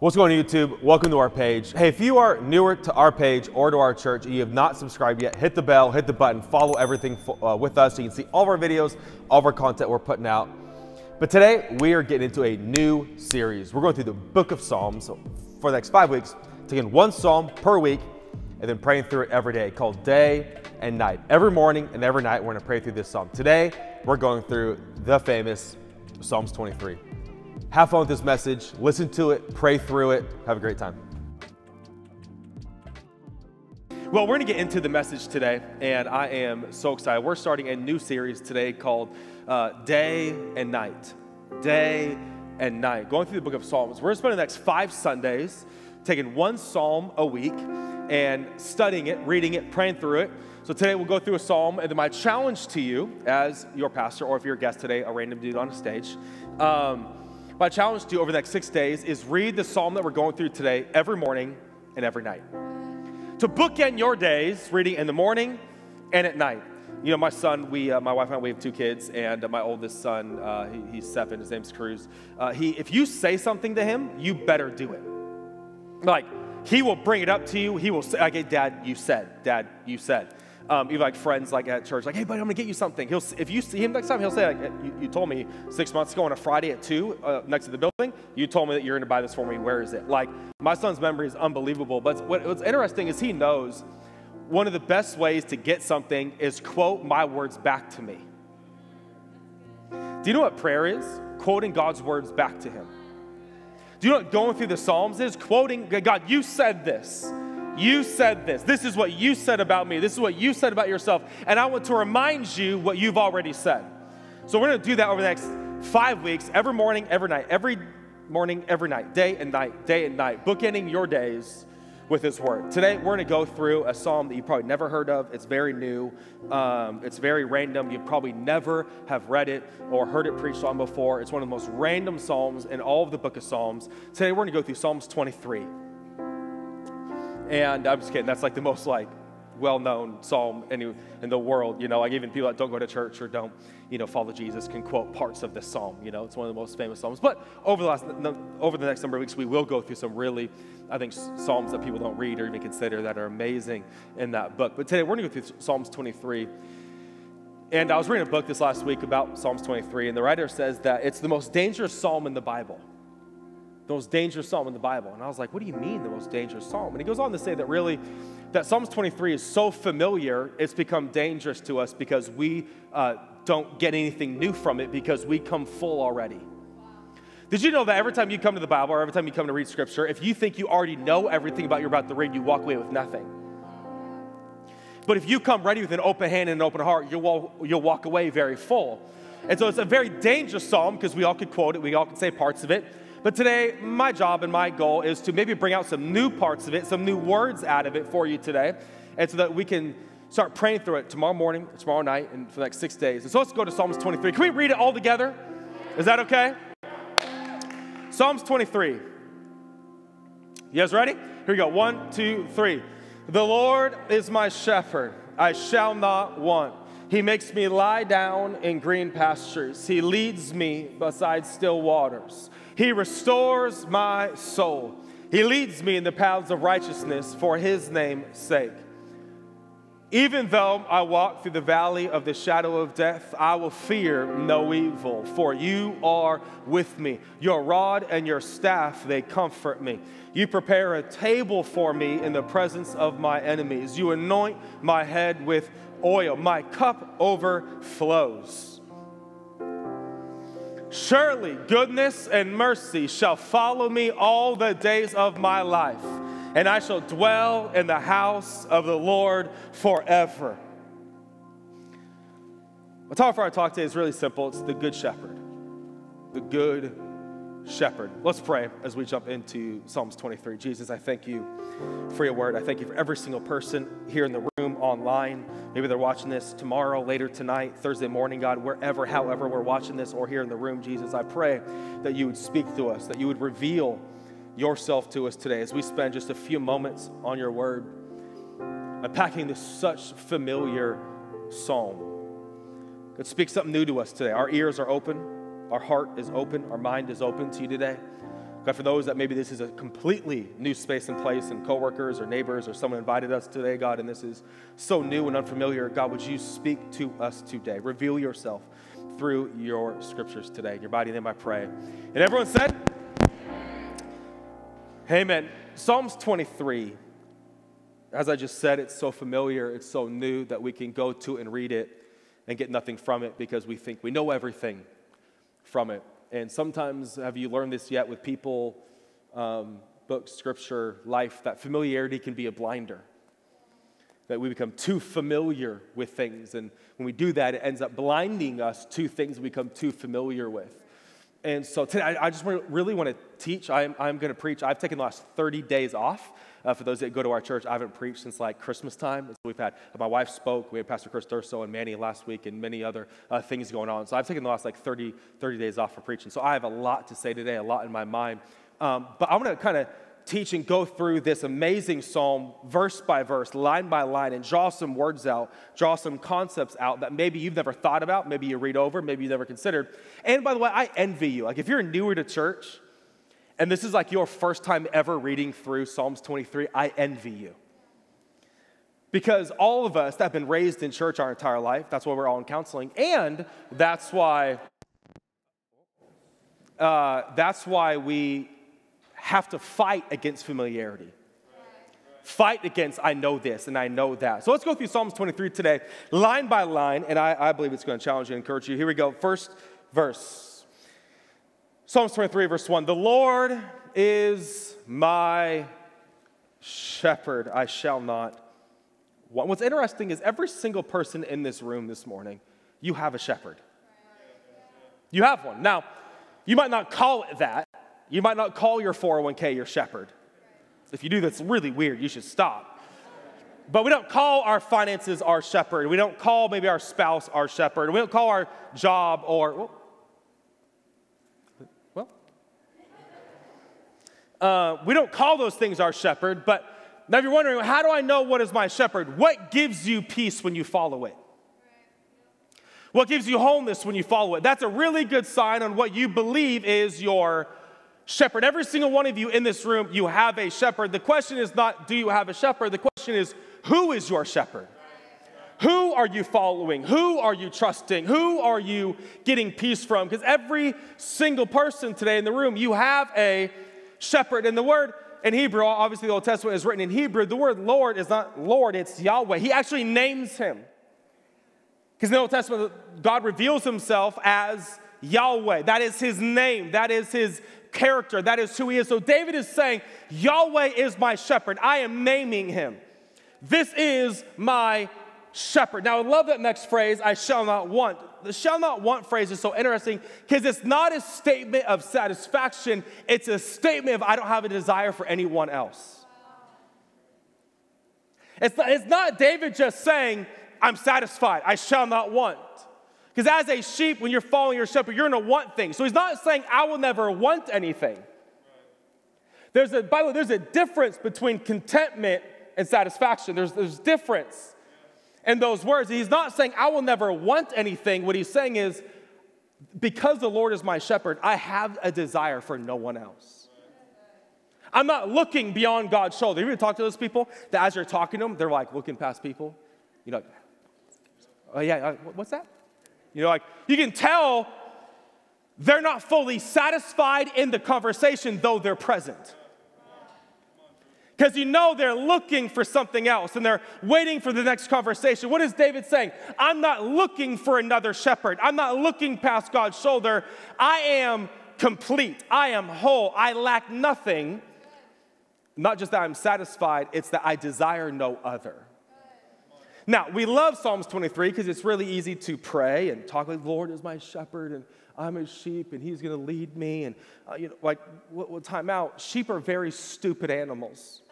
What's going on, YouTube? Welcome to our page. Hey, if you are newer to our page or to our church and you have not subscribed yet, hit the bell, hit the button, follow everything with us so you can see all of our videos, all of our content we're putting out. But today, we are getting into a new series. We're going through the book of Psalms for the next 5 weeks, taking one psalm per week and then praying through it every day, called Day and Night. Every morning and every night, we're going to pray through this psalm. Today, we're going through the famous Psalms 23. Have fun with this message, listen to it, pray through it, have a great time. Well, we're gonna get into the message today, and I am so excited. We're starting a new series today called Day and Night. Day and Night. Going through the book of Psalms. We're gonna spend the next 5 Sundays taking one psalm a week and studying it, reading it, praying through it. So today we'll go through a psalm, and then my challenge to you as your pastor, or if you're a guest today, a random dude on a stage, my challenge to you over the next 6 days is read the psalm that we're going through today every morning and every night. To bookend your days, reading in the morning and at night. You know, my son, my wife and I, we have 2 kids, and my oldest son, he's 7, his name's Cruz. If you say something to him, you better do it. Like, he will bring it up to you. He will say, like, hey, Dad, you said. Dad, you said. Even like friends like at church, like, hey, buddy, I'm gonna get you something. If you see him next time, he'll say, like, you told me 6 months ago on a Friday at 2 next to the building, you told me that you're gonna buy this for me. Where is it? Like, my son's memory is unbelievable. But what's interesting is he knows one of the best ways to get something is quote my words back to me. Do you know what prayer is? Quoting God's words back to him. Do you know what going through the Psalms is? Quoting, God, you said this. You said this. This is what you said about me. This is what you said about yourself. And I want to remind you what you've already said. So we're going to do that over the next 5 weeks, every morning, every night, day and night, bookending your days with his word. Today, we're going to go through a psalm that you probably never heard of. It's very new. It's very random. You probably never have read it or heard it preached on before. It's one of the most random psalms in all of the book of Psalms. Today, we're going to go through Psalms 23. And I'm just kidding. That's like the most well-known psalm in the world. You know, like even people that don't go to church or don't, follow Jesus can quote parts of this psalm. You know, it's one of the most famous psalms. But over the next number of weeks, we will go through some really, I think, psalms that people don't read or even consider that are amazing in that book. But today we're going to go through Psalms 23. And I was reading a book this last week about Psalms 23, and the writer says that it's the most dangerous psalm in the Bible. The most dangerous psalm in the Bible. And I was like, what do you mean the most dangerous psalm? And he goes on to say that really, that Psalms 23 is so familiar, it's become dangerous to us because we don't get anything new from it because we come full already. Did you know that every time you come to the Bible or every time you come to read Scripture, if you think you already know everything about you're about to read, you walk away with nothing. But if you come ready with an open hand and an open heart, you'll walk away very full. And so it's a very dangerous psalm because we all could quote it, we all could say parts of it. But today, my job and my goal is to maybe bring out some new parts of it, some new words out of it for you today, and so that we can start praying through it tomorrow morning, tomorrow night, and for the next 6 days. And so let's go to Psalms 23. Can we read it all together? Is that okay? Psalms 23. You guys ready? Here we go. 1, 2, 3. The Lord is my shepherd. I shall not want. He makes me lie down in green pastures. He leads me beside still waters. He restores my soul. He leads me in the paths of righteousness for his name's sake. Even though I walk through the valley of the shadow of death, I will fear no evil, for you are with me. Your rod and your staff, they comfort me. You prepare a table for me in the presence of my enemies. You anoint my head with oil. My cup overflows. Surely goodness and mercy shall follow me all the days of my life, and I shall dwell in the house of the Lord forever. The topic for our talk today is really simple. It's the Good Shepherd. The Good Shepherd. Let's pray as we jump into Psalms 23. Jesus, I thank you for your word. I thank you for every single person here in the room, online. Maybe they're watching this tomorrow, later tonight, Thursday morning, God, wherever, however we're watching this or here in the room, Jesus, I pray that you would speak to us, that you would reveal yourself to us today as we spend just a few moments on your word, unpacking this such familiar psalm. God, speak something new to us today. Our ears are open. Our heart is open. Our mind is open to you today. God, God, for those that maybe this is a completely new space and place, and coworkers or neighbors or someone invited us today, God, and this is so new and unfamiliar, God, would you speak to us today? Reveal yourself through your scriptures today. In your mighty name I pray. And everyone said, amen. Psalms 23, as I just said, it's so familiar, it's so new that we can go to and read it and get nothing from it because we think we know everything from it. And sometimes, have you learned this yet with people, books, scripture, life, that familiarity can be a blinder. That we become too familiar with things. And when we do that, it ends up blinding us to things we become too familiar with. And so today, I just really want to teach. I'm going to preach. I've taken the last 30 days off. For those that go to our church, I haven't preached since like Christmas time. So we've had, my wife spoke, we had Pastor Chris Durso and Manny last week and many other things going on. So I've taken the last like 30 days off for preaching. So I have a lot to say today, a lot in my mind. But I'm going to kind of teach and go through this amazing psalm verse by verse, line by line, and draw some words out, draw some concepts out that maybe you've never thought about, maybe you read over, maybe you've never considered. And by the way, I envy you. Like if you're newer to church, and this is like your first time ever reading through Psalms 23, I envy you. Because all of us that have been raised in church our entire life, that's why we're all in counseling, and that's why we have to fight against familiarity. Fight against, I know this and I know that. So let's go through Psalms 23 today, line by line, and I believe it's going to challenge you and encourage you. Here we go. First verse. Psalms 23, verse 1. The Lord is my shepherd, I shall not want. What's interesting is every single person in this room this morning, you have a shepherd. You have one. Now, you might not call it that. You might not call your 401k your shepherd. If you do, that's really weird. You should stop. But we don't call our finances our shepherd. We don't call maybe our spouse our shepherd. We don't call our job or, we don't call those things our shepherd, but now if you're wondering, how do I know what is my shepherd? What gives you peace when you follow it? What gives you wholeness when you follow it? That's a really good sign on what you believe is your shepherd. Every single one of you in this room, you have a shepherd. The question is not, do you have a shepherd? The question is, who is your shepherd? Who are you following? Who are you trusting? Who are you getting peace from? Because every single person today in the room, you have a shepherd. And the word in Hebrew, obviously the Old Testament is written in Hebrew, the word Lord is not Lord, it's Yahweh. He actually names him. Because in the Old Testament, God reveals himself as Yahweh. That is his name. That is his character. That is who he is. So David is saying, Yahweh is my shepherd. I am naming him. This is my shepherd. Now, I love that next phrase, I shall not want. The shall not want phrase is so interesting because it's not a statement of satisfaction. It's a statement of I don't have a desire for anyone else. It's not David just saying, I'm satisfied. I shall not want. Because as a sheep, when you're following your shepherd, you're going to want things. So he's not saying, I will never want anything. By the way, there's a difference between contentment and satisfaction. There's difference in those words. He's not saying, I will never want anything. What he's saying is, because the Lord is my shepherd, I have a desire for no one else. I'm not looking beyond God's shoulder. You ever talk to those people that as you're talking to them, they're like looking past people? You know, oh yeah, what's that? You know, like you can tell they're not fully satisfied in the conversation, though they're present. Because you know they're looking for something else and they're waiting for the next conversation. What is David saying? I'm not looking for another shepherd. I'm not looking past God's shoulder. I am complete. I am whole. I lack nothing. Not just that I'm satisfied, it's that I desire no other. Now, we love Psalms 23 because it's really easy to pray and talk like, Lord is my shepherd and I'm a sheep and he's going to lead me. And, what time out? Sheep are very stupid animals.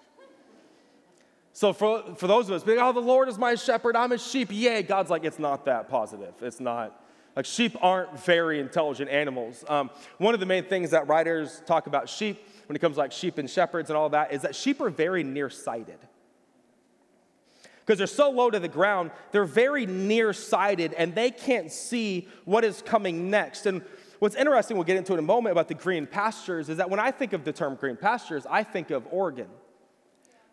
So for those of us, being, oh, the Lord is my shepherd, I'm a sheep, yay. God's like, it's not that positive. It's not. Like, sheep aren't very intelligent animals. One of the main things that writers talk about sheep, when it comes to like sheep and shepherds and all that, is that sheep are very nearsighted. Because they're so low to the ground, they're very nearsighted, and they can't see what is coming next. And what's interesting, we'll get into in a moment about the green pastures, is that when I think of the term green pastures, I think of Oregon.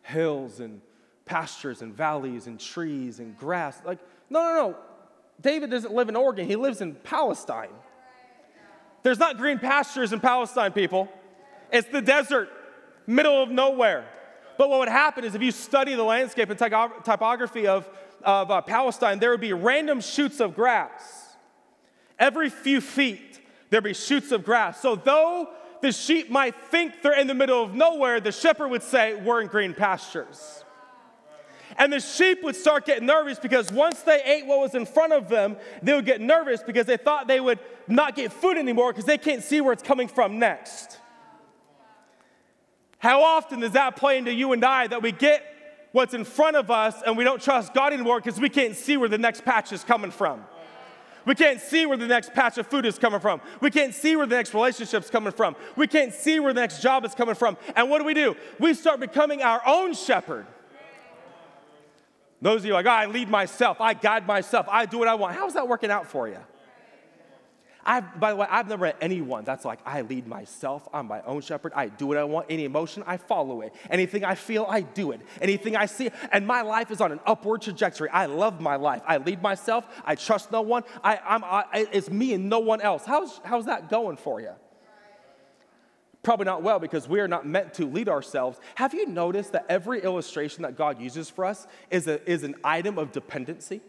Hills and pastures and valleys and trees and grass. Like, no. David doesn't live in Oregon. He lives in Palestine. There's not green pastures in Palestine, people. It's the desert, middle of nowhere. But what would happen is if you study the landscape and typography of Palestine, there would be random shoots of grass. Every few feet, there'd be shoots of grass. So though the sheep might think they're in the middle of nowhere, the shepherd would say, we're in green pastures. And the sheep would start getting nervous because once they ate what was in front of them, they would get nervous because they thought they would not get food anymore because they can't see where it's coming from next. How often does that play into you and I, that we get what's in front of us and we don't trust God anymore because we can't see where the next patch is coming from? We can't see where the next patch of food is coming from. We can't see where the next relationship's coming from. We can't see where the next job is coming from. And what do? We start becoming our own shepherd. Those of you are like, I lead myself, I guide myself, I do what I want. How's that working out for you? By the way, I've never met anyone that's like, I lead myself, I'm my own shepherd, I do what I want, any emotion, I follow it. Anything I feel, I do it. Anything I see, and my life is on an upward trajectory. I love my life. I lead myself, I trust no one, it's me and no one else. How's that going for you? Probably not well, because we are not meant to lead ourselves. Have you noticed that every illustration that God uses for us is an item of dependency?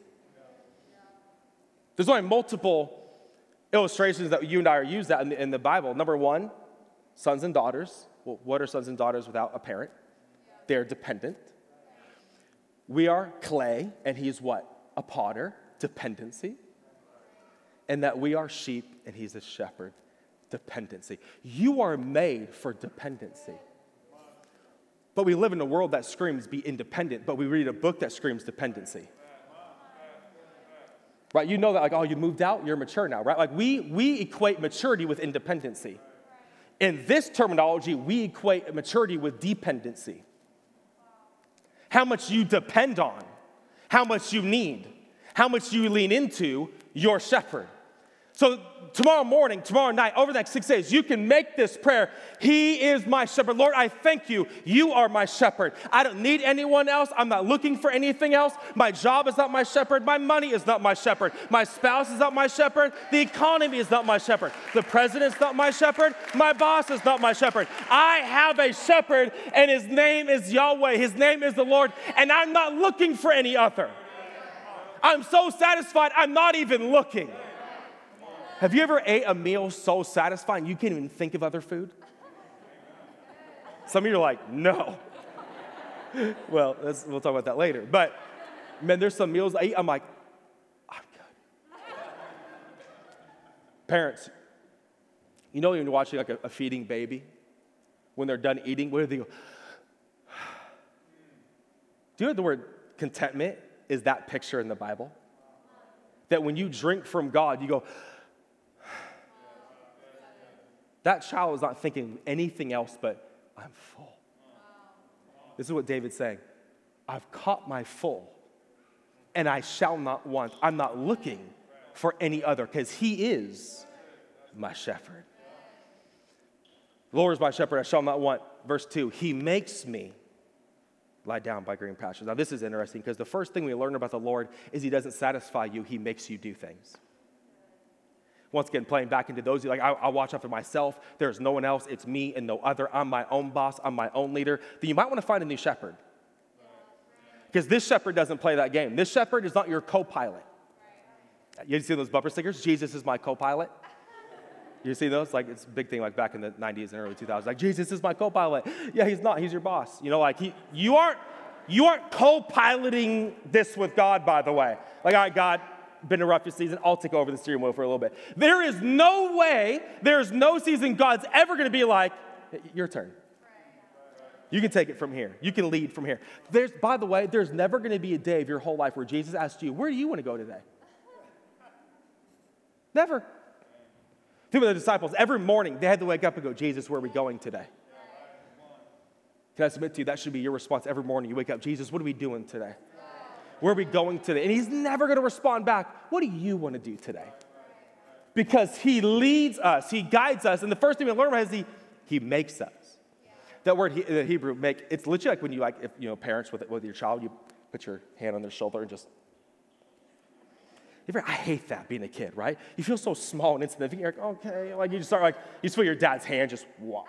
There's only multiple illustrations that you and I are used at in the Bible. Number one, sons and daughters. Well, what are sons and daughters without a parent? They're dependent. We are clay, and he's what? A potter, dependency. And that we are sheep, and he's a shepherd, dependency. You are made for dependency. But we live in a world that screams be independent, but we read a book that screams dependency. Right? You know that, like, oh, you moved out, you're mature now, right? Like, we equate maturity with independency. In this terminology, we equate maturity with dependency. How much you depend on, how much you need, how much you lean into your shepherd. So tomorrow morning, tomorrow night, over the next 6 days, you can make this prayer. He is my shepherd. Lord, I thank you. You are my shepherd. I don't need anyone else. I'm not looking for anything else. My job is not my shepherd. My money is not my shepherd. My spouse is not my shepherd. The economy is not my shepherd. The president's not my shepherd. My boss is not my shepherd. I have a shepherd, and his name is Yahweh. His name is the Lord, and I'm not looking for any other. I'm so satisfied, I'm not even looking. Have you ever ate a meal so satisfying you can't even think of other food? Some of you are like, no. Well, we'll talk about that later. But, man, there's some meals I eat, I'm like, I'm good. Parents, you know when you're watching like a feeding baby, when they're done eating, what do they go? Do you know the word contentment is that picture in the Bible? That when you drink from God, you go, that child is not thinking anything else but, I'm full. This is what David's saying. I've caught my full, and I shall not want. I'm not looking for any other, because he is my shepherd. The Lord is my shepherd, I shall not want. Verse 2, he makes me lie down by green pastures. Now, this is interesting, because the first thing we learn about the Lord is he doesn't satisfy you, he makes you do things. Once again, playing back into those, like, I'll watch after myself. There's no one else. It's me and no other. I'm my own boss. I'm my own leader. Then you might want to find a new shepherd. Because this shepherd doesn't play that game. This shepherd is not your co-pilot. You see those bumper stickers? Jesus is my co-pilot. You see those? Like, it's a big thing, like back in the 90s and early 2000s. Like, Jesus is my co-pilot. Yeah, he's not. He's your boss. You know, like, you aren't co-piloting this with God, by the way. Like, all right, God, been a rough season, I'll take over the steering wheel for a little bit. There is no way, there's no season God's ever going to be like, your turn. You can take it from here. You can lead from here. By the way, there's never going to be a day of your whole life where Jesus asks you, where do you want to go today? Never. Think of the disciples. Every morning, they had to wake up and go, Jesus, where are we going today? Can I submit to you, that should be your response every morning. You wake up, Jesus, what are we doing today? Where are we going today? And he's never going to respond back, what do you want to do today? because he leads us, he guides us. And the first thing we learn about is he makes us. That word, the Hebrew, make, it's literally like when you, like, if, you know, parents with your child, you put your hand on their shoulder and just, I hate that, being a kid, right? You feel so small and insignificant. You're like, okay, like you just start, like, you just feel your dad's hand just, wow.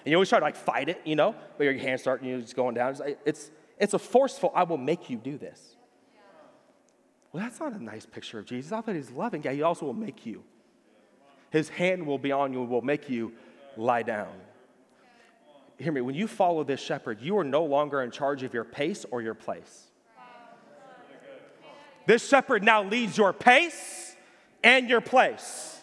And you always try to, like, fight it, you know, but your hands start, you know, just going down. It's a forceful, I will make you do this. Well, that's not a nice picture of Jesus. I thought he's loving. Yeah, he also will make you. His hand will be on you and will make you lie down. Hear me, when you follow this shepherd, you are no longer in charge of your pace or your place. This shepherd now leads your pace and your place.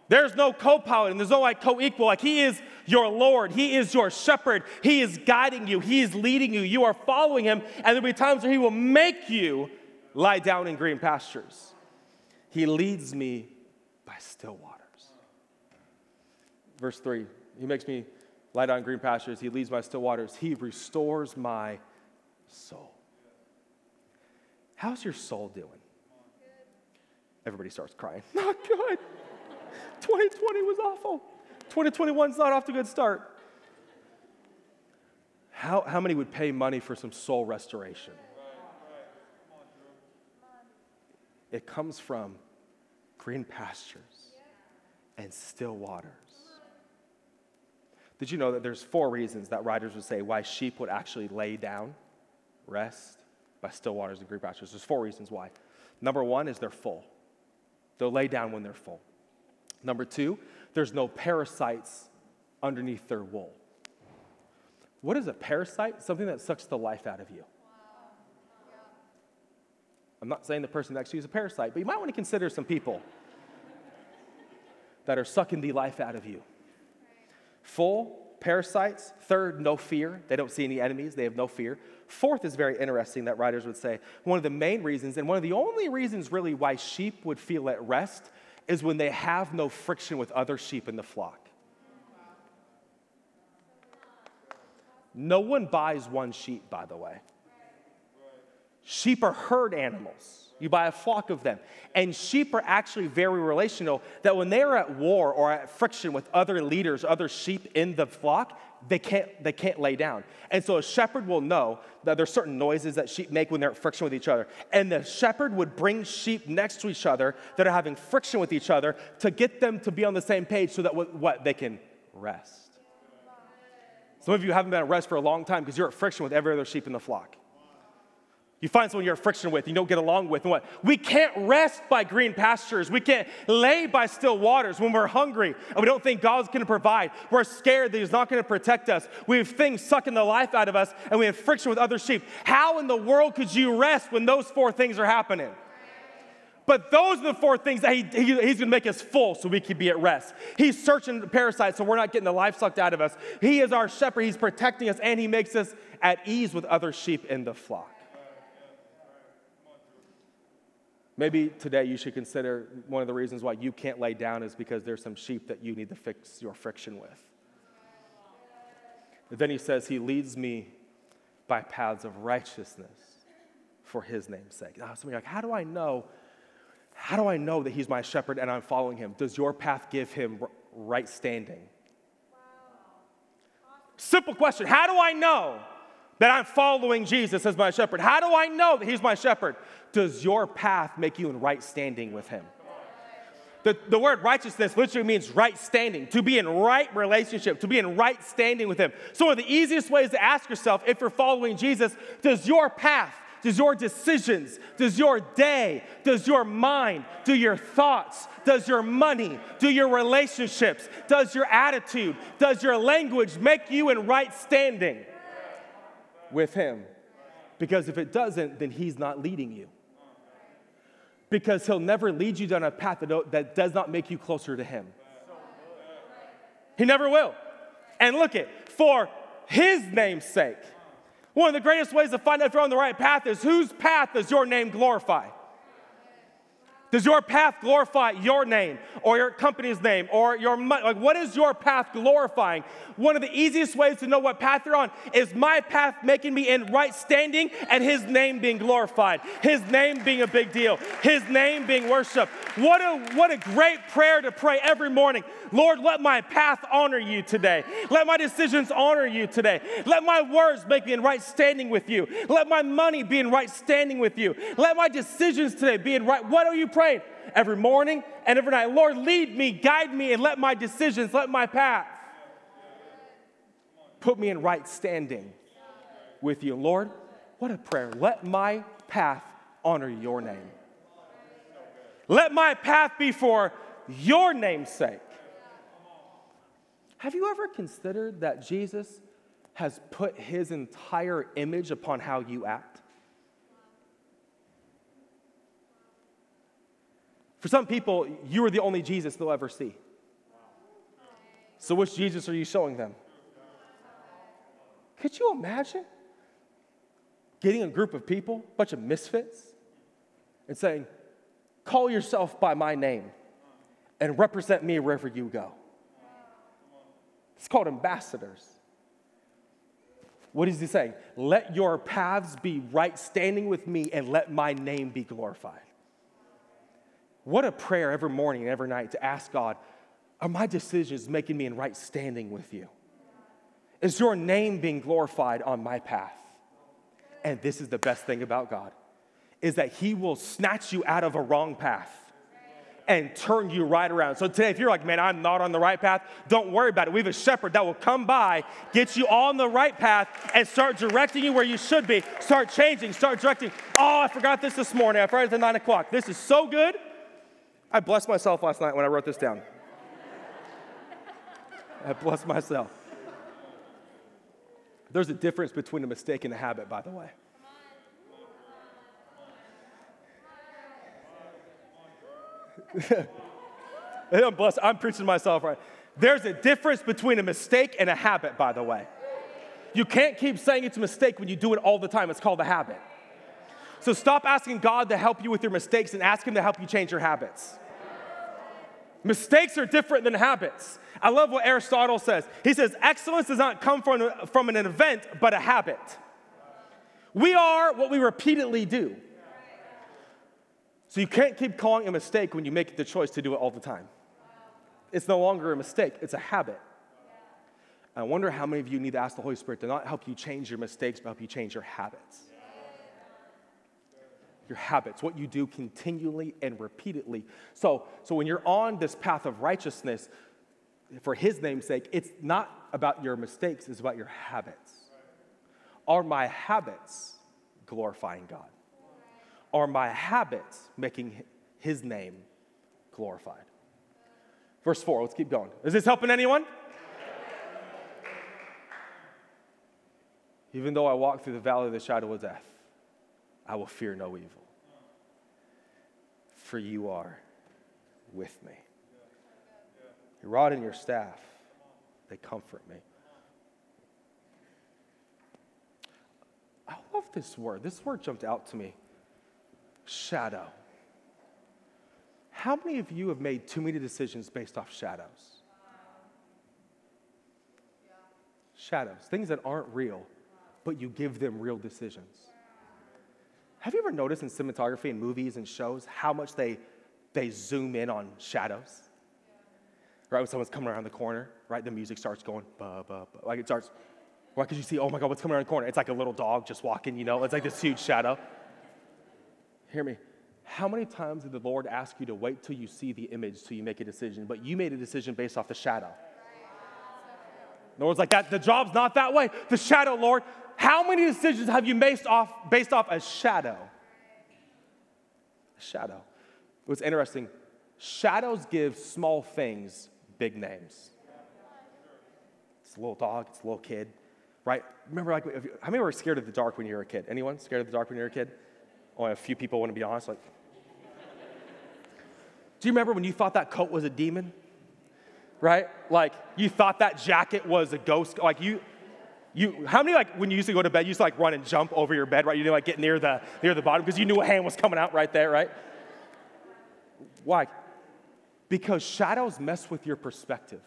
There's no co-pilot and there's no like co-equal. Like he is your Lord. He is your shepherd. He is guiding you. He is leading you. You are following him. And there'll be times where he will make you lie down in green pastures. He leads me by still waters. Verse 3, he makes me lie down in green pastures. He leads by still waters. He restores my soul. How's your soul doing? Everybody starts crying. Not good. 2020 was awful. 2021's not off to a good start. How many would pay money for some soul restoration? It comes from green pastures and still waters. Did you know that there's 4 reasons that writers would say why sheep would actually lay down, rest by still waters and green pastures? There's 4 reasons why. Number 1 is they're full. They'll lay down when they're full. Number 2, there's no parasites underneath their wool. What is a parasite? Something that sucks the life out of you. I'm not saying the person next to you is a parasite, but you might want to consider some people that are sucking the life out of you. Full, parasites. 3rd, no fear. They don't see any enemies. They have no fear. 4th is very interesting that writers would say one of the main reasons, and one of the only reasons really why sheep would feel at rest is when they have no friction with other sheep in the flock. No one buys one sheep, by the way. Sheep are herd animals. You buy a flock of them. And sheep are actually very relational, that when they are at war or at friction with other leaders, other sheep in the flock, they can't lay down. And so a shepherd will know that there's certain noises that sheep make when they're at friction with each other. And the shepherd would bring sheep next to each other that are having friction with each other to get them to be on the same page so that they can rest. Some of you haven't been at rest for a long time because you're at friction with every other sheep in the flock. You find someone you're at friction with, you don't get along with, and what? We can't rest by green pastures. We can't lay by still waters when we're hungry and we don't think God's going to provide. We're scared that he's not going to protect us. We have things sucking the life out of us, and we have friction with other sheep. How in the world could you rest when those 4 things are happening? But those are the 4 things that he's going to make us full so we can be at rest. He's searching the parasites so we're not getting the life sucked out of us. He is our shepherd. He's protecting us, and he makes us at ease with other sheep in the flock. Maybe today you should consider one of the reasons why you can't lay down is because there's some sheep that you need to fix your friction with. But then he says, he leads me by paths of righteousness for his name's sake. Now, some of you are like, how do I know that he's my shepherd and I'm following him? Does your path give him right standing? Simple question. How do I know that I'm following Jesus as my shepherd? How do I know that he's my shepherd? Does your path make you in right standing with him? The word righteousness literally means right standing, to be in right relationship, to be in right standing with him. So one of the easiest ways to ask yourself, if you're following Jesus, does your path, does your decisions, does your day, does your mind, do your thoughts, does your money, do your relationships, does your attitude, does your language make you in right standing with him? Because if it doesn't, then he's not leading you. Because he'll never lead you down a path that does not make you closer to him. He never will. And look it, for his name's sake. One of the greatest ways to find out if you're on the right path is whose path does your name glorify? Does your path glorify your name or your company's name or your money? Like, what is your path glorifying? One of the easiest ways to know what path you're on is my path making me in right standing and his name being glorified, his name being a big deal, his name being worshiped. What a great prayer to pray every morning. Lord, let my path honor you today. Let my decisions honor you today. Let my words make me in right standing with you. Let my money be in right standing with you. Let my decisions today be in right. What are you praying? Every morning and every night. Lord, lead me, guide me, and let my decisions, let my path put me in right standing with you. Lord, what a prayer. Let my path honor your name. Let my path be for your name's sake. Have you ever considered that Jesus has put his entire image upon how you act? For some people, you are the only Jesus they'll ever see. So which Jesus are you showing them? Could you imagine getting a group of people, a bunch of misfits, and saying, call yourself by my name and represent me wherever you go? It's called ambassadors. What is he saying? Let your paths be right standing with me and let my name be glorified. What a prayer every morning and every night to ask God, are my decisions making me in right standing with you? Is your name being glorified on my path? And this is the best thing about God, is that he will snatch you out of a wrong path and turn you right around. So today, if you're like, man, I'm not on the right path, don't worry about it. We have a shepherd that will come by, get you on the right path, and start directing you where you should be. Start changing, start directing. Oh, I forgot this morning. I forgot it at 9 o'clock. This is so good. I blessed myself last night when I wrote this down. I blessed myself. There's a difference between a mistake and a habit, by the way. I'm blessed. I'm preaching to myself, right? There's a difference between a mistake and a habit, by the way. You can't keep saying it's a mistake when you do it all the time. It's called a habit. So stop asking God to help you with your mistakes and ask him to help you change your habits. Mistakes are different than habits. I love what Aristotle says. He says, excellence does not come from an event, but a habit. We are what we repeatedly do. So you can't keep calling it a mistake when you make the choice to do it all the time. It's no longer a mistake, it's a habit. I wonder how many of you need to ask the Holy Spirit to not help you change your mistakes, but help you change your habits. Your habits, what you do continually and repeatedly. So when you're on this path of righteousness, for his name's sake, it's not about your mistakes, it's about your habits. Are my habits glorifying God? Are my habits making his name glorified? Verse 4, let's keep going. Is this helping anyone? Even though I walk through the valley of the shadow of death, I will fear no evil, for you are with me. Your rod and your staff, they comfort me. I love this word. This word jumped out to me. Shadow. How many of you have made too many decisions based off shadows? Shadows, things that aren't real, but you give them real decisions. Have you ever noticed in cinematography and movies and shows how much they zoom in on shadows? Right, when someone's coming around the corner, right, the music starts going, ba, ba, ba. Like it starts, right, because you see, oh my God, what's coming around the corner? It's like a little dog just walking, it's like this huge shadow. Hear me. How many times did the Lord ask you to wait till you see the image till you make a decision, but you made a decision based off the shadow? The Lord's like, the job's not that way. The shadow, Lord. How many decisions have you based off a shadow? A shadow. It was interesting. Shadows give small things big names. It's a little dog, it's a little kid, right? Remember, how many were scared of the dark when you were a kid? Anyone scared of the dark when you were a kid? Only a few people want to be honest. Like, do you remember when you thought that coat was a demon? Right? Like, you thought that jacket was a ghost. Like, how many, like, when you used to go to bed, you used to, like, run and jump over your bed, right? You didn't, like, get near the bottom because you knew a hand was coming out right there, right? Why? Because shadows mess with your perspective.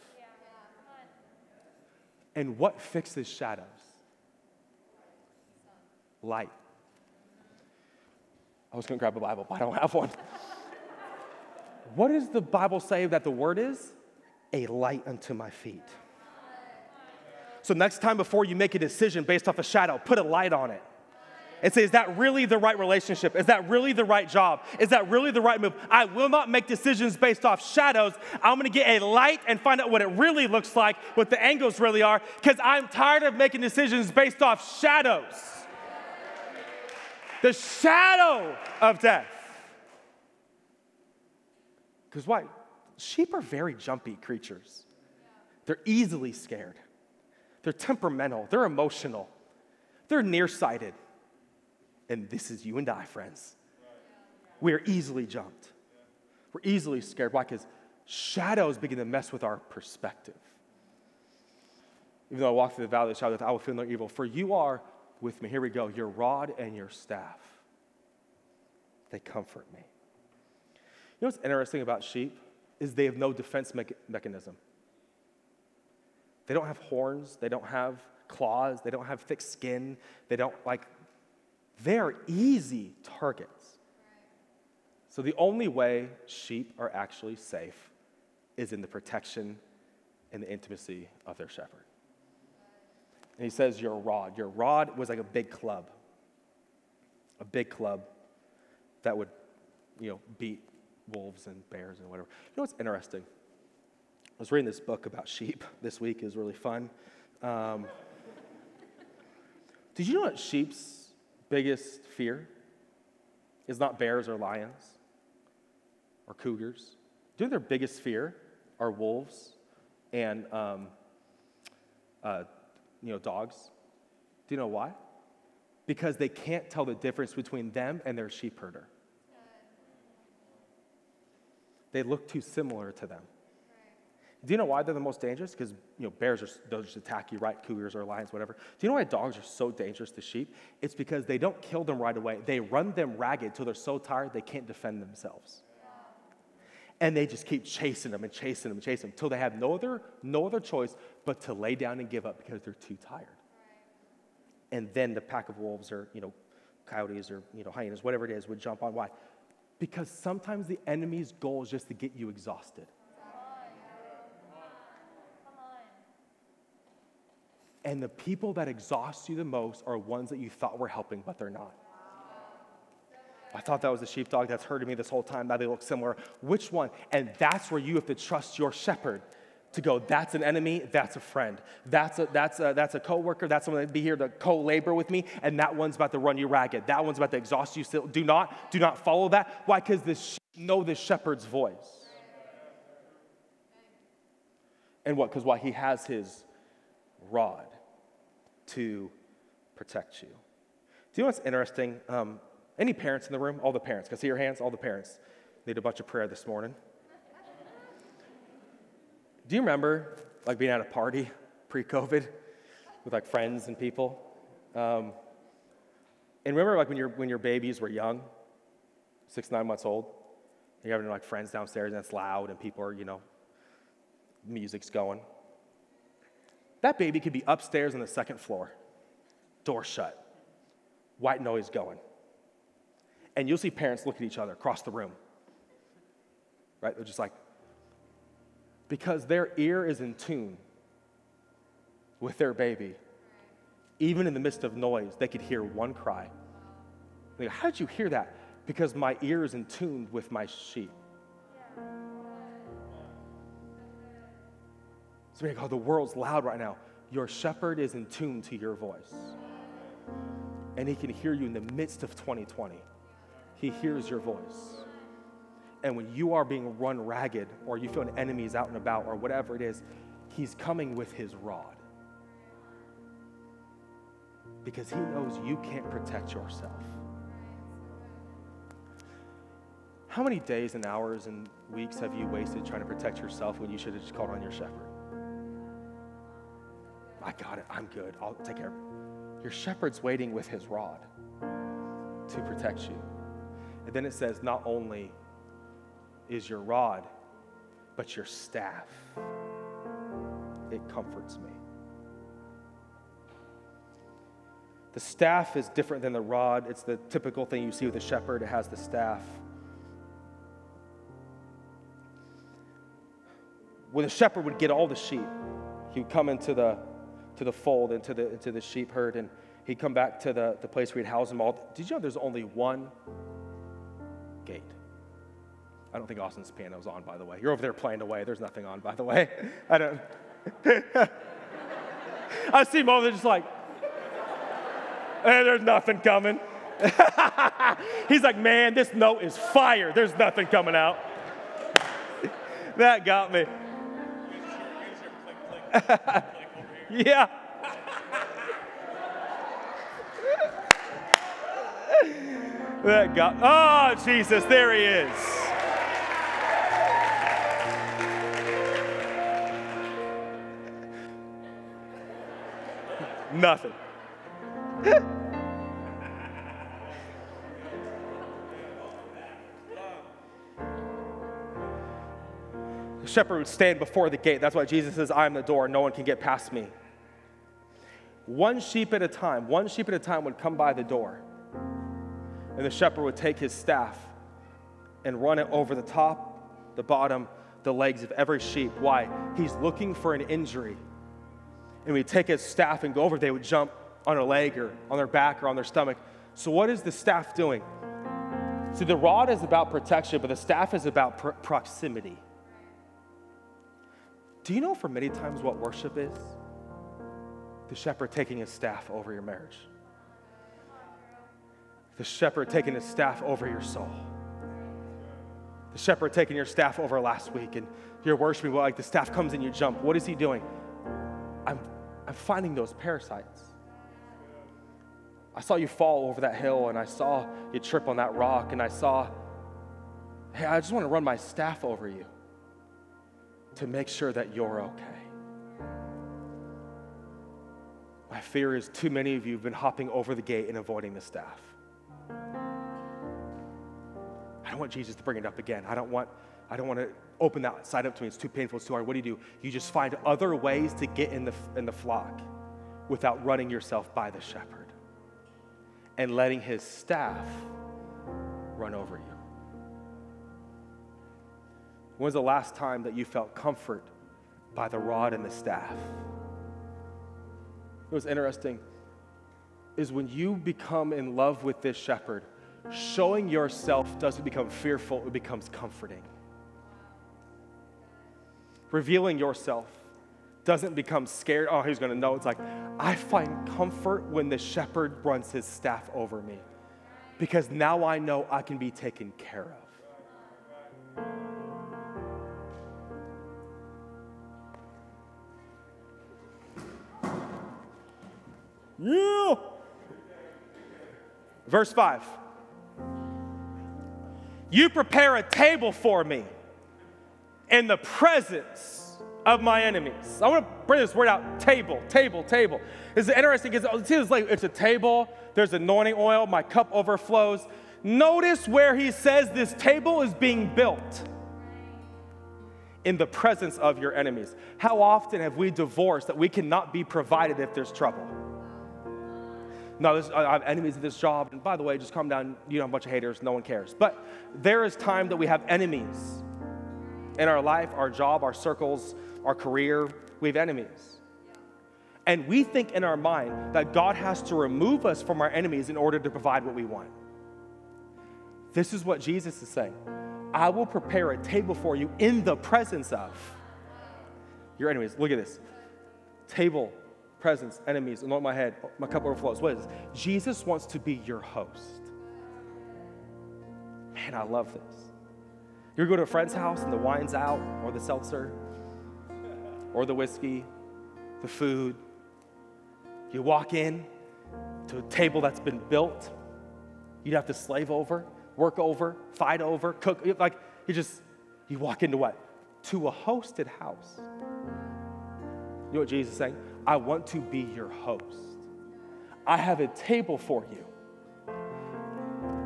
And what fixes shadows? Light. I was going to grab a Bible, but I don't have one. What does the Bible say that the word is? A light unto my feet. So next time before you make a decision based off a shadow, put a light on it. And say, is that really the right relationship? Is that really the right job? Is that really the right move? I will not make decisions based off shadows. I'm going to get a light and find out what it really looks like, what the angles really are, because I'm tired of making decisions based off shadows. The shadow of death. Because why? Sheep are very jumpy creatures. They're easily scared. They're temperamental. They're emotional. They're nearsighted. And this is you and I, friends. We are easily jumped. We're easily scared. Why? Because shadows begin to mess with our perspective. Even though I walk through the valley of the shadow of death, I will feel no evil. For you are with me. Here we go. Your rod and your staff, they comfort me. You know what's interesting about sheep is they have no defense mechanism. They don't have horns. They don't have claws. They don't have thick skin. They're easy targets. So the only way sheep are actually safe is in the protection and the intimacy of their shepherd. And he says, your rod. Your rod was like a big club that would, beat wolves and bears and whatever. You know what's interesting? I was reading this book about sheep this week. It was really fun. Did you know that sheep's biggest fear is not bears or lions or cougars? Do you know their biggest fear are wolves and dogs? Do you know why? Because they can't tell the difference between them and their sheep herder. They look too similar to them. Do you know why they're the most dangerous? Because bears they'll just attack you, right? Cougars or lions, whatever. Do you know why dogs are so dangerous to sheep? It's because they don't kill them right away. They run them ragged till they're so tired they can't defend themselves. And they just keep chasing them until they have no other choice but to lay down and give up because they're too tired. And then the pack of wolves or coyotes or hyenas, whatever it is, would jump on. Why? Because sometimes the enemy's goal is just to get you exhausted. And the people that exhaust you the most are ones that you thought were helping, but they're not. I thought that was the sheepdog that's herded me this whole time. Now they look similar. Which one? And that's where you have to trust your shepherd to go, that's an enemy, that's a friend. That's a coworker, that's someone that be here to co-labor with me, and that one's about to run you ragged. That one's about to exhaust you. Still, do not follow that. Why? Because the sheep know the shepherd's voice. And what? Because why? He has his rod to protect you. Do you know what's interesting? Any parents in the room? All the parents. Can I see your hands? All the parents need a bunch of prayer this morning. Do you remember being at a party pre-COVID with friends and people? And remember when your babies were young, 6, 9 months old, and you're having friends downstairs and it's loud and people are, music's going. That baby could be upstairs on the second floor, door shut, white noise going. And you'll see parents look at each other across the room, right? They're just because their ear is in tune with their baby. Even in the midst of noise, they could hear one cry. They go, how did you hear that? Because my ear is in tune with my sheep. So we go, the world's loud right now. Your shepherd is in tune to your voice. And he can hear you in the midst of 2020. He hears your voice. And when you are being run ragged or you feel an enemy is out and about or whatever it is, he's coming with his rod. Because he knows you can't protect yourself. How many days and hours and weeks have you wasted trying to protect yourself when you should have just called on your shepherd? I got it. I'm good. I'll take care of it. Your shepherd's waiting with his rod to protect you. And then it says, not only is your rod, but your staff, it comforts me. The staff is different than the rod. It's the typical thing you see with a shepherd. It has the staff. When the shepherd would get all the sheep, he would come into the fold, into the sheep herd, and he'd come back to the place where he'd house them all. Did you know there's only one gate? I don't think Austin's piano's on, by the way. You're over there playing away. There's nothing on, by the way. I don't. I see him over there just like, hey, there's nothing coming. He's like, man, this note is fire. There's nothing coming out. That got me. Yeah. That got, oh, Jesus, there he is. Nothing. The shepherd would stand before the gate. That's why Jesus says, I am the door. No one can get past me. One sheep at a time would come by the door. And the shepherd would take his staff and run it over the top, the bottom, the legs of every sheep. Why? He's looking for an injury. And we'd take his staff and go over. They would jump on their leg or on their back or on their stomach. So what is the staff doing? See, the rod is about protection, but the staff is about proximity. Do you know for many times what worship is? The shepherd taking his staff over your marriage. The shepherd taking his staff over your soul. The shepherd taking your staff over last week, and you're worshiping, well, like the staff comes and you jump. What is he doing? I'm finding those parasites. I saw you fall over that hill, and I saw you trip on that rock, and I saw, hey, I just want to run my staff over you to make sure that you're okay. My fear is too many of you have been hopping over the gate and avoiding the staff. I don't want Jesus to bring it up again. I don't want to open that side up to me. It's too painful. It's too hard. What do? You just find other ways to get in the flock without running yourself by the shepherd and letting his staff run over you. When's the last time that you felt comfort by the rod and the staff? What's interesting is when you become in love with this shepherd, showing yourself doesn't become fearful, it becomes comforting. Revealing yourself doesn't become scared, oh, he's going to know. It's like, I find comfort when the shepherd runs his staff over me because now I know I can be taken care of. Yeah. Verse 5. You prepare a table for me in the presence of my enemies. I want to bring this word out, table, table, table. It's interesting because it's a table, there's anointing oil, my cup overflows. Notice where he says this table is being built in the presence of your enemies. How often have we divorced that we cannot be provided if there's trouble? No, I have enemies at this job. And by the way, just calm down. You know, a bunch of haters. No one cares. But there is time that we have enemies in our life, our job, our circles, our career. We have enemies. And we think in our mind that God has to remove us from our enemies in order to provide what we want. This is what Jesus is saying. I will prepare a table for you in the presence of your enemies. Look at this. Table. Presence, enemies, anoint my head, my cup overflows. What is this? Jesus wants to be your host. Man, I love this. You ever go to a friend's house and the wine's out, or the seltzer, or the whiskey, the food. You walk in to a table that's been built. You'd have to slave over, work over, fight over, cook. Like, you walk into what? To a hosted house. You know what Jesus is saying? I want to be your host. I have a table for you.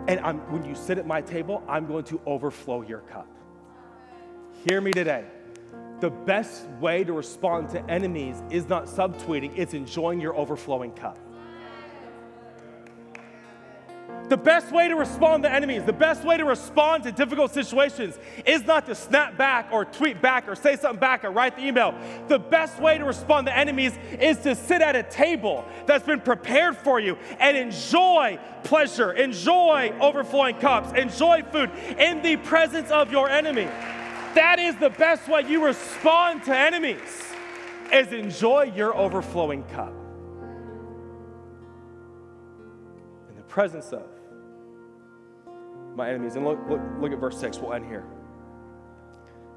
And when you sit at my table, I'm going to overflow your cup. Hear me today. The best way to respond to enemies is not subtweeting, it's enjoying your overflowing cup. The best way to respond to enemies, the best way to respond to difficult situations is not to snap back or tweet back or say something back or write the email. The best way to respond to enemies is to sit at a table that's been prepared for you and enjoy pleasure, enjoy overflowing cups, enjoy food in the presence of your enemy. That is the best way you respond to enemies, is enjoy your overflowing cup. In the presence of my enemies. And look at verse 6. We'll end here.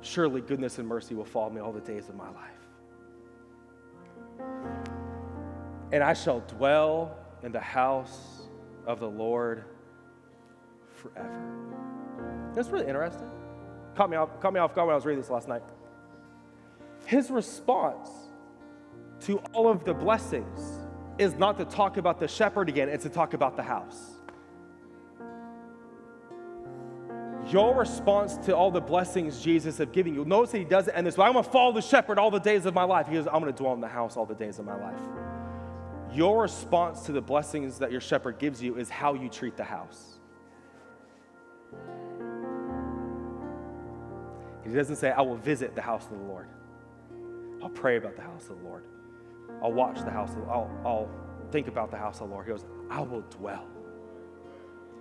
Surely goodness and mercy will follow me all the days of my life. And I shall dwell in the house of the Lord forever. That's really interesting. Caught me off guard when I was reading this last night. His response to all of the blessings is not to talk about the shepherd again, it's to talk about the house. Your response to all the blessings Jesus has given you, notice that he doesn't end this way. I'm going to follow the shepherd all the days of my life. He goes, I'm going to dwell in the house all the days of my life. Your response to the blessings that your shepherd gives you is how you treat the house. He doesn't say, I will visit the house of the Lord. I'll pray about the house of the Lord. I'll watch the house. I'll think about the house of the Lord. He goes, I will dwell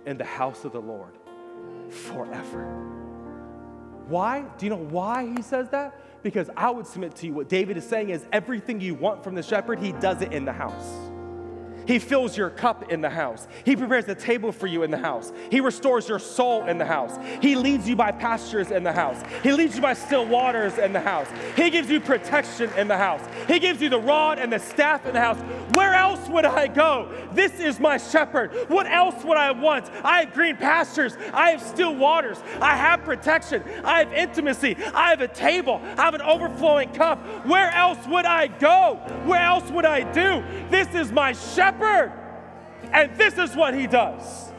in the house of the Lord forever. Why? Do you know why he says that? Because I would submit to you what David is saying is everything you want from the shepherd, he does it in the house. He fills your cup in the house. He prepares the table for you in the house. He restores your soul in the house. He leads you by pastures in the house. He leads you by still waters in the house. He gives you protection in the house. He gives you the rod and the staff in the house. Where else would I go? This is my shepherd. What else would I want? I have green pastures. I have still waters. I have protection. I have intimacy. I have a table. I have an overflowing cup. Where else would I go? Where else would I do? This is my shepherd. And this is what he does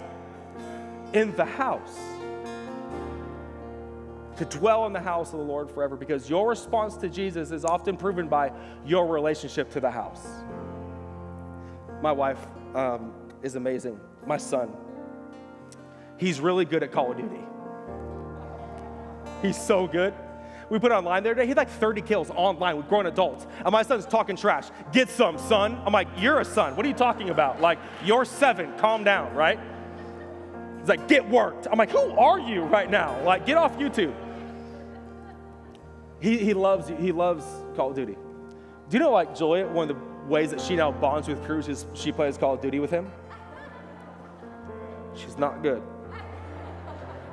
in the house. To dwell in the house of the Lord forever, because your response to Jesus is often proven by your relationship to the house. My wife is amazing. My son, he's really good at Call of Duty. He's so good. We put it online the other day. He had like 30 kills online with grown adults. And my son's talking trash. Get some, son. I'm like, you're a son. What are you talking about? Like, you're 7. Calm down, right? He's like, get worked. I'm like, who are you right now? Like, get off YouTube. He loves Call of Duty. Do you know, like, Julia, one of the ways that she now bonds with Cruz is she plays Call of Duty with him? She's not good.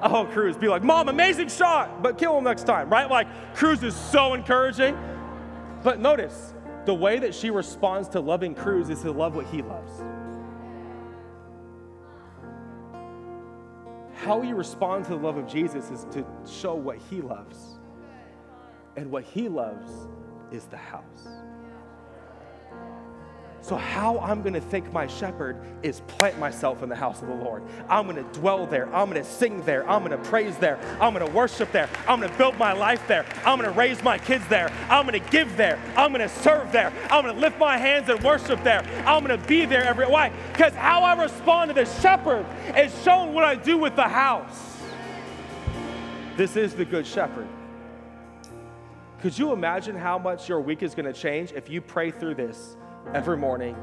Oh, Cruz, be like, Mom, amazing shot, but kill him next time, right? Like, Cruz is so encouraging. But notice, the way that she responds to loving Cruz is to love what he loves. How you respond to the love of Jesus is to show what he loves. And what he loves is the house. So how I'm going to thank my shepherd is plant myself in the house of the Lord. I'm going to dwell there. I'm going to sing there. I'm going to praise there. I'm going to worship there. I'm going to build my life there. I'm going to raise my kids there. I'm going to give there. I'm going to serve there. I'm going to lift my hands and worship there. I'm going to be there every. Why? Because how I respond to the shepherd is shown what I do with the house. This is the good shepherd. Could you imagine how much your week is going to change if you pray through this every morning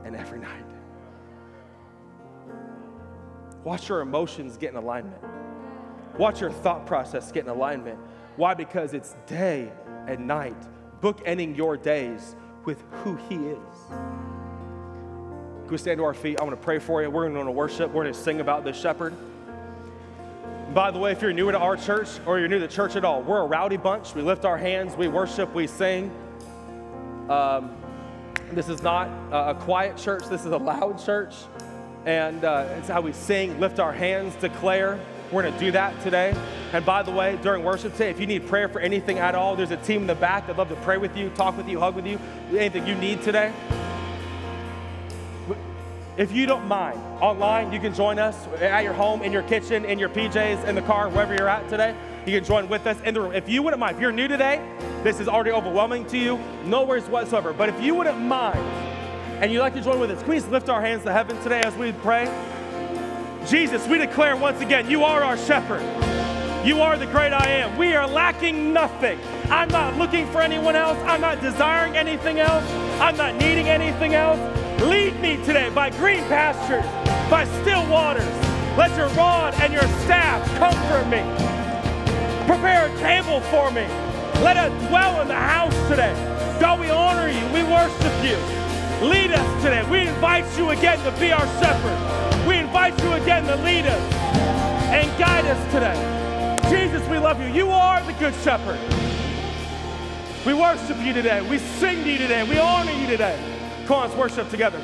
and every night? Watch your emotions get in alignment. Watch your thought process get in alignment. Why? Because it's day and night, bookending your days with who he is. Can we stand to our feet? I'm going to pray for you. We're going to worship. We're going to sing about this shepherd. By the way, if you're new to our church or you're new to church at all, we're a rowdy bunch. We lift our hands, we worship, we sing. This is not a quiet church. This is a loud church. And it's how we sing, lift our hands, declare. We're going to do that today. And by the way, during worship today, if you need prayer for anything at all, there's a team in the back that'd love to pray with you, talk with you, hug with you, anything you need today. if you don't mind, online, you can join us at your home, in your kitchen, in your PJs, in the car, wherever you're at today. You can join with us in the room. If you wouldn't mind, if you're new today, this is already overwhelming to you, no worries whatsoever. But if you wouldn't mind, and you'd like to join with us, can we just lift our hands to heaven today as we pray? Jesus, we declare once again, you are our shepherd. You are the great I am. We are lacking nothing. I'm not looking for anyone else. I'm not desiring anything else. I'm not needing anything else. Lead me today by green pastures, by still waters. Let your rod and your staff comfort me. Prepare a table for me. Let us dwell in the house today. God, we honor you. We worship you. Lead us today. We invite you again to be our shepherd. We invite you again to lead us and guide us today. Jesus, we love you. You are the good shepherd. We worship you today. We sing to you today. We honor you today. Come on, let's worship together.